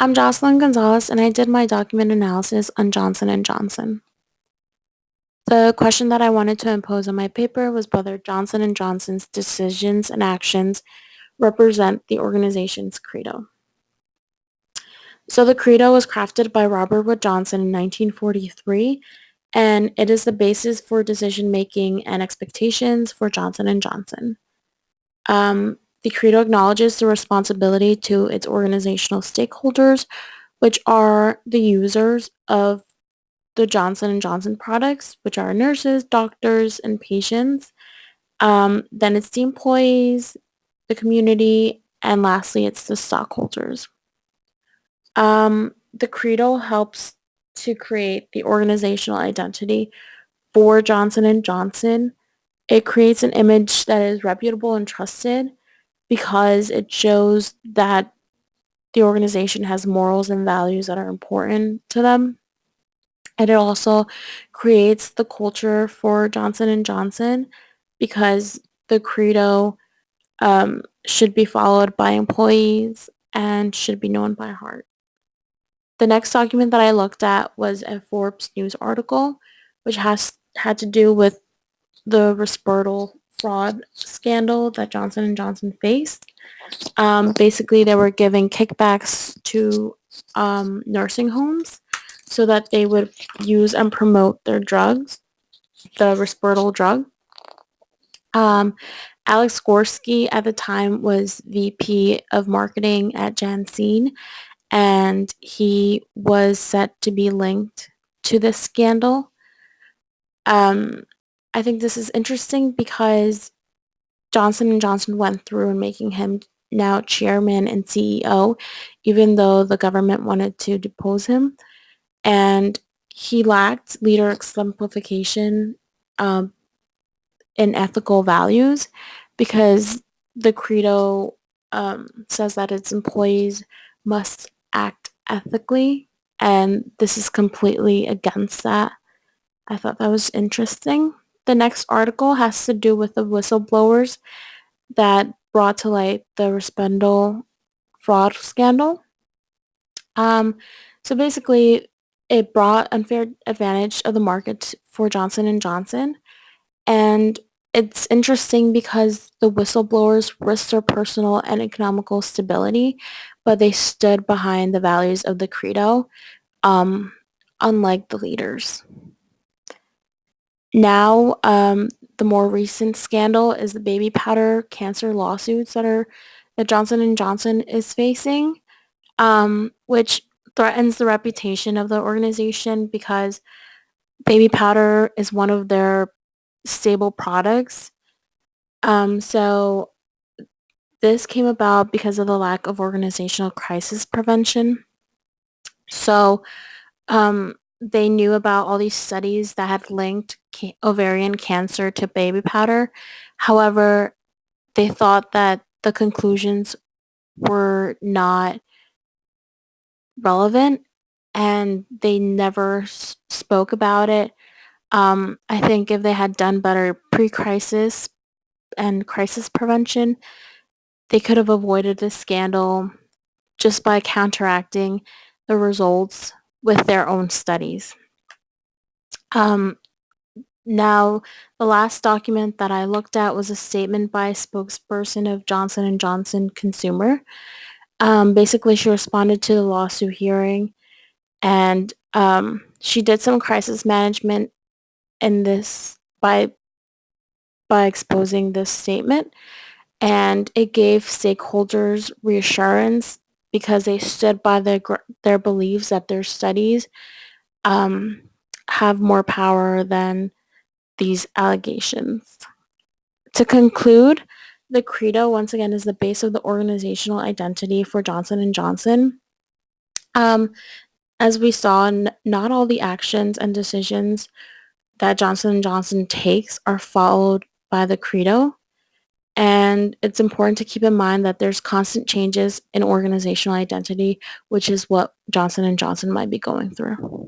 I'm Jocelyn Gonzalez, and I did my document analysis on Johnson & Johnson. The question that I wanted to impose on my paper was whether Johnson & Johnson's decisions and actions represent the organization's credo. So the credo was crafted by Robert Wood Johnson in 1943, and it is the basis for decision-making and expectations for Johnson & Johnson. The credo acknowledges the responsibility to its organizational stakeholders, which are the users of the Johnson & Johnson products, which are nurses, doctors, and patients. Then it's the employees, the community, and lastly, it's the stockholders. The credo helps to create the organizational identity for Johnson & Johnson. It creates an image that is reputable and trusted because it shows that the organization has morals and values that are important to them. And it also creates the culture for Johnson & Johnson because the credo should be followed by employees and should be known by heart. The next document that I looked at was a Forbes News article, which had to do with the Risperdal fraud scandal that Johnson & Johnson faced. Basically, they were giving kickbacks to nursing homes so that they would use and promote their drugs, the Risperdal drug. Alex Gorski at the time was VP of marketing at Janssen, and he was set to be linked to this scandal. I think this is interesting because Johnson & Johnson went through and making him now chairman and CEO, even though the government wanted to depose him. And he lacked leader exemplification in ethical values because the credo says that its employees must act ethically, and this is completely against that. I thought that was interesting. The next article has to do with the whistleblowers that brought to light the Risperdal fraud scandal. So basically, it brought unfair advantage of the market for Johnson & Johnson. And it's interesting because the whistleblowers risked their personal and economical stability, but they stood behind the values of the credo, unlike the leaders. Now, the more recent scandal is the baby powder cancer lawsuits that Johnson & Johnson is facing, which threatens the reputation of the organization because baby powder is one of their stable products. So this came about because of the lack of organizational crisis prevention. So they knew about all these studies that had linked ovarian cancer to baby powder. However, they thought that the conclusions were not relevant and they never spoke about it. I think if they had done better pre-crisis and crisis prevention, they could have avoided this scandal just by counteracting the results with their own studies. Now, the last document that I looked at was a statement by a spokesperson of Johnson & Johnson Consumer. Basically, she responded to the lawsuit hearing, and she did some crisis management in this by exposing this statement, and it gave stakeholders reassurance because they stood by their beliefs that their studies have more power than these allegations. To conclude, the credo, once again, is the base of the organizational identity for Johnson & Johnson. As we saw, not all the actions and decisions that Johnson & Johnson takes are followed by the credo. And it's important to keep in mind that there's constant changes in organizational identity, which is what Johnson & Johnson might be going through.